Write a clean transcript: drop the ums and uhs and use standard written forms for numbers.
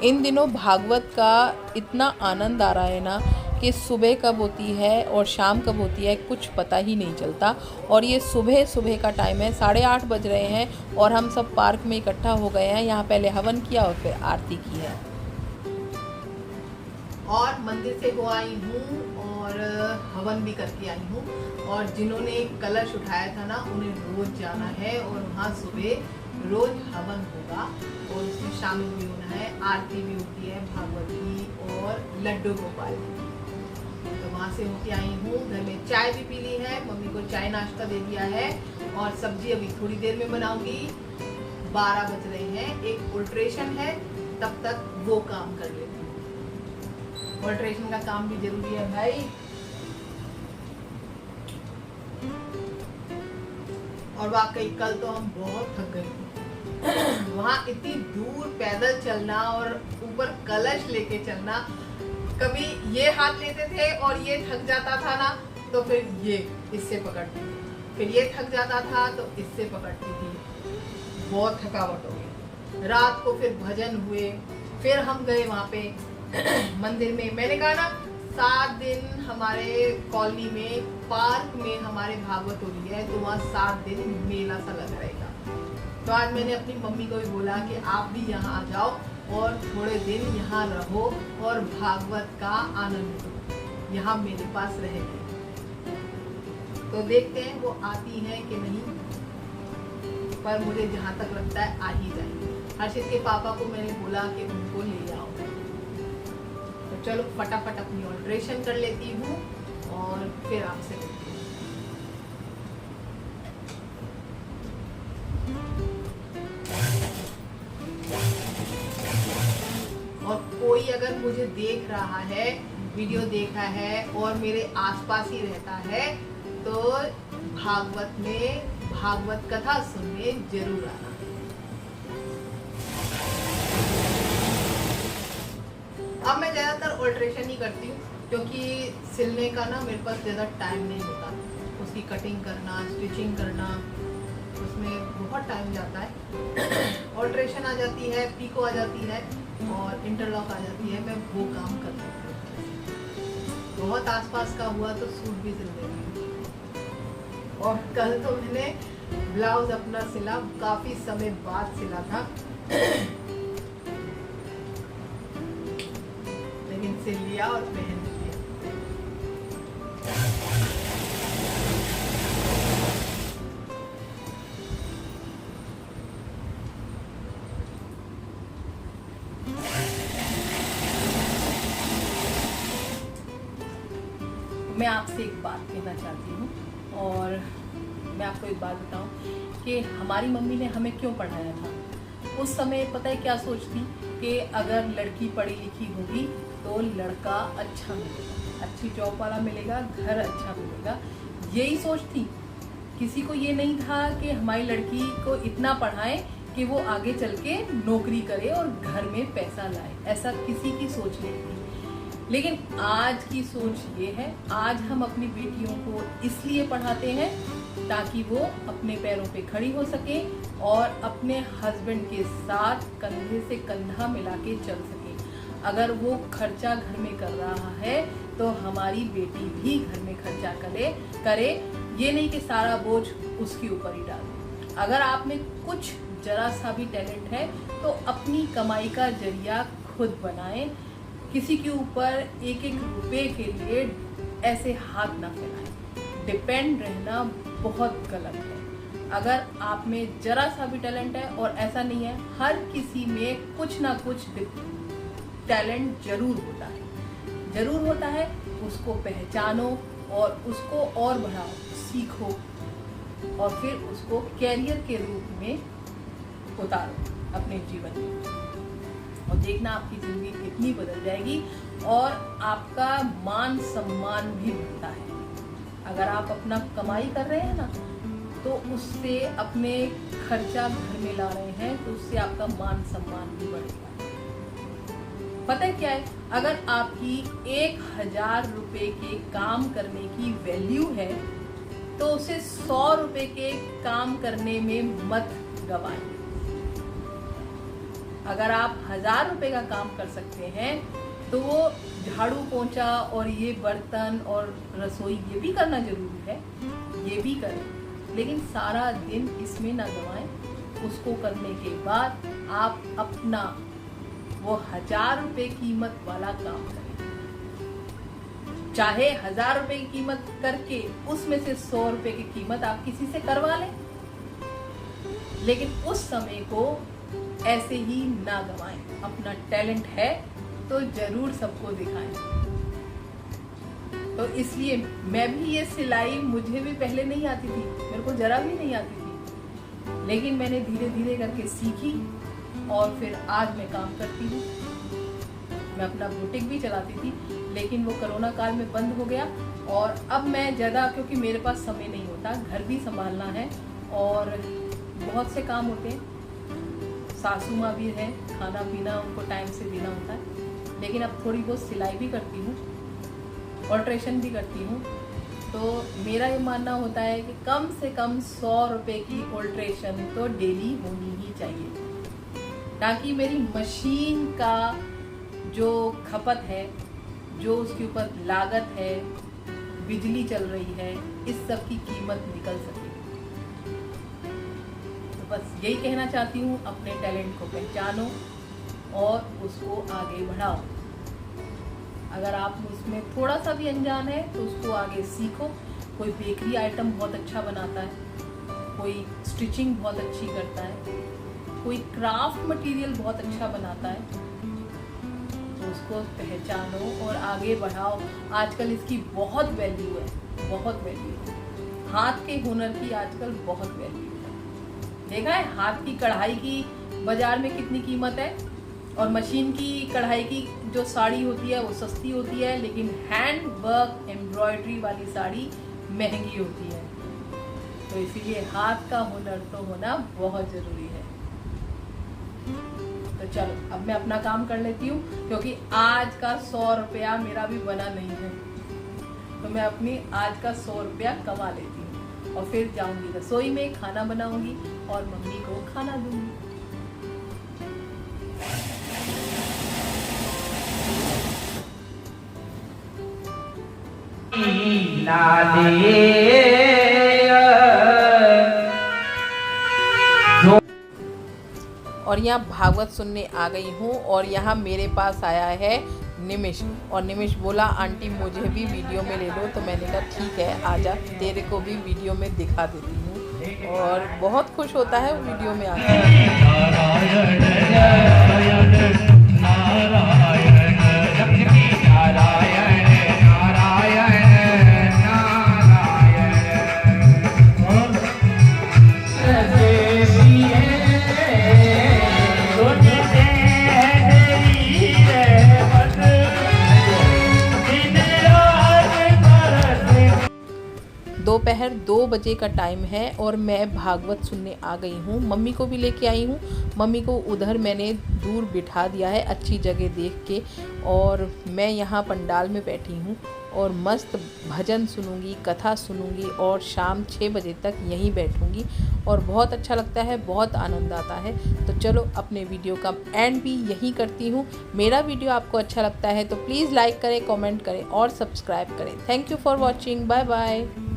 इन दिनों भागवत का इतना आनंद आ रहा है ना कि सुबह कब होती है और शाम कब होती है कुछ पता ही नहीं चलता। और ये सुबह का टाइम है, 8:30 बज रहे हैं और हम सब पार्क में इकट्ठा हो गए हैं। यहाँ पहले हवन किया और फिर आरती की है। और मंदिर से हो आई हूँ और हवन भी करके आई हूँ। और जिन्होंने कलश उठाया था ना उन्हें रोज जाना है और वहाँ सुबह रोज हवन होगा और उसमें शामिल भी होना है। आरती भी होती है भागवत की और लड्डू गोपाल की। तो वहाँ से होके आई हूँ। घर में चाय भी पी ली है, मम्मी को चाय नाश्ता दे दिया है और सब्जी अभी थोड़ी देर में बनाऊंगी। 12 बज रहे हैं, एक अल्ट्रेशन है, तब तक वो काम कर लेती हूँ। अल्ट्रेशन का काम भी जरूरी है भाई। और वाकई कल तो हम बहुत थक गए। वहाँ इतनी दूर पैदल चलना और ऊपर कलश लेके चलना, कभी ये हाथ लेते थे और ये थक जाता था ना तो फिर ये इससे पकड़ती थी, फिर ये थक जाता था तो इससे पकड़ती थी। बहुत थकावट हो गई। रात को फिर भजन हुए, फिर हम गए वहाँ पे मंदिर में। मैंने कहा ना 7 दिन हमारे कॉलोनी में पार्क में हमारे भागवत हो रही है तो वहाँ 7 दिन मेला सा लग रहेगा। तो आज मैंने अपनी मम्मी को भी बोला कि आप भी यहाँ आ जाओ और थोड़े दिन यहाँ रहो और भागवत का आनंद लो, यहाँ मेरे पास रहेगी। तो देखते हैं वो आती है कि नहीं, पर मुझे जहाँ तक लगता है आ ही जाएगी। हर्षित के पापा को मैंने बोला कि उनको ले आओ। तो चलो फटाफट अपनी ऑल्ट्रेशन कर लेती हूँ और फिर आपसे मिलती हूँ। और कोई अगर मुझे देख रहा है, वीडियो देखा है और मेरे आसपास ही रहता है तो भागवत में भागवत कथा सुनने जरूर आना। अब मैं ज़्यादातर ऑल्ट्रेशन ही करती हूँ क्योंकि सिलने का ना मेरे पास ज़्यादा टाइम नहीं होता। उसकी कटिंग करना, स्टिचिंग करना, उसमें बहुत टाइम जाता है। ऑल्ट्रेशन आ जाती है, पीको आ जाती है और इंटरलॉक आ जाती है, मैं वो काम कर सकती हूँ। बहुत आसपास का हुआ तो सूट भी सिल देती हूँ। और कल तो मैंने ब्लाउज अपना सिला, काफ़ी समय बाद सिला था लेकिन सिल लिया और पहन लिया। मैं आपसे एक बात कहना चाहती हूँ और मैं आपको एक बात बताऊँ कि हमारी मम्मी ने हमें क्यों पढ़ाया था। उस समय पता है क्या सोचती कि अगर लड़की पढ़ी लिखी होगी तो लड़का अच्छा मिलेगा, अच्छी जॉब वाला मिलेगा, घर अच्छा मिलेगा, यही सोच थी। किसी को ये नहीं था कि हमारी लड़की को इतना पढ़ाएं कि वो आगे चल के नौकरी करे और घर में पैसा लाए, ऐसा किसी की सोच नहीं थी। लेकिन आज की सोच ये है, आज हम अपनी बेटियों को इसलिए पढ़ाते हैं ताकि वो अपने पैरों पे खड़ी हो सके और अपने हस्बैंड के साथ कंधे से कंधा मिला के चल सके। अगर वो खर्चा घर में कर रहा है तो हमारी बेटी भी घर में खर्चा करे, ये नहीं कि सारा बोझ उसके ऊपर ही डाले। अगर आप में कुछ जरा सा भी टैलेंट है तो अपनी कमाई का जरिया खुद बनाएं। किसी के ऊपर एक एक रुपए के लिए ऐसे हाथ ना फैलाएं। डिपेंड रहना बहुत गलत है। अगर आप में जरा सा भी टैलेंट है, और ऐसा नहीं है, हर किसी में कुछ ना कुछ टैलेंट जरूर होता है, उसको पहचानो और उसको और बढ़ाओ, सीखो और फिर उसको कैरियर के रूप में उतारो अपने जीवन में। और देखना आपकी जिंदगी कितनी बदल जाएगी और आपका मान सम्मान भी बढ़ता है। अगर आप अपना कमाई कर रहे हैं ना तो उससे अपने खर्चा घर में ला रहे हैं तो उससे आपका मान सम्मान भी बढ़ेगा। पता है क्या है, अगर आपकी 1000 रुपए के काम करने की वैल्यू है तो उसे 100 रुपए के काम करने में मत गवाएं। अगर आप 1000 रुपए का काम कर सकते हैं तो वो झाड़ू पोंछा और ये बर्तन और रसोई ये भी करना जरूरी है, ये भी करें, लेकिन सारा दिन इसमें ना गवाएं। उसको करने के बाद आप अपना वो 1000 रुपए कीमत वाला काम करें। चाहे 1000 रुपए की कीमत करके उसमें से 100 रुपए की कीमत आप किसी से करवा लें, लेकिन उस समय को ऐसे ही ना गवाएं। अपना टैलेंट है तो जरूर सबको दिखाएं। तो इसलिए मैं भी ये सिलाई मुझे भी पहले नहीं आती थी, मेरे को जरा भी नहीं आती थी, लेकिन मैंने धीरे धीरे करके सीखी और फिर आज मैं काम करती हूँ। मैं अपना बुटीक भी चलाती थी, लेकिन वो कोरोना काल में बंद हो गया और अब मैं ज़्यादा, क्योंकि मेरे पास समय नहीं होता, घर भी संभालना है और बहुत से काम होते हैं, सासू माँ भी है, खाना पीना उनको टाइम से देना होता है, लेकिन अब थोड़ी बहुत सिलाई भी करती हूँ, ऑल्ट्रेशन भी करती हूँ। तो मेरा ये मानना होता है कि कम से कम 100 रुपए की ऑल्ट्रेशन तो डेली होनी ही चाहिए, ताकि मेरी मशीन का जो खपत है, जो उसके ऊपर लागत है, बिजली चल रही है, इस सब की कीमत निकल सके। तो बस यही कहना चाहती हूँ, अपने टैलेंट को पहचानो और उसको आगे बढ़ाओ। अगर आप उसमें थोड़ा सा भी अनजान है तो उसको आगे सीखो। कोई बेकरी आइटम बहुत अच्छा बनाता है, कोई स्टिचिंग बहुत अच्छी करता है, कोई क्राफ्ट मटेरियल बहुत अच्छा बनाता है, तो उसको पहचानो और आगे बढ़ाओ। आजकल इसकी बहुत वैल्यू है, बहुत वैल्यू है। हाथ के हुनर की आजकल बहुत वैल्यू है। देखा है हाथ की कढ़ाई की बाजार में कितनी कीमत है, और मशीन की कढ़ाई की जो साड़ी होती है वो सस्ती होती है, लेकिन हैंड वर्क एम्ब्रॉयडरी वाली साड़ी महंगी होती है। तो इसीलिए हाथ का हुनर तो होना बहुत जरूरी है। तो चलो अब मैं अपना काम कर लेती हूँ, क्योंकि आज का 100 रुपया मेरा भी बना नहीं है, तो मैं अपनी आज का 100 रुपया कमा लेती हूँ और फिर जाऊंगी रसोई में, खाना बनाऊंगी और मम्मी को खाना दूंगी। और यहाँ भागवत सुनने आ गई हूँ और यहाँ मेरे पास आया है निमिष, और निमिष बोला आंटी मुझे भी वीडियो में ले लो, तो मैंने कहा ठीक है आजा, तेरे को भी वीडियो में दिखा देती हूँ। और बहुत खुश होता है वीडियो में दोपहर 2 बजे का टाइम है और मैं भागवत सुनने आ गई हूँ। मम्मी को भी लेके आई हूँ। मम्मी को उधर मैंने दूर बिठा दिया है अच्छी जगह देख के, और मैं यहाँ पंडाल में बैठी हूँ और मस्त भजन सुनूंगी, कथा सुनूंगी और शाम 6 बजे तक यहीं बैठूंगी और बहुत अच्छा लगता है, बहुत आनंद आता है। तो चलो अपने वीडियो का एंड भी यहीं करती हूँ। मेरा वीडियो आपको अच्छा लगता है तो प्लीज़ लाइक करें, कमेंट करें और सब्सक्राइब करें। Thank you for watching. Bye bye.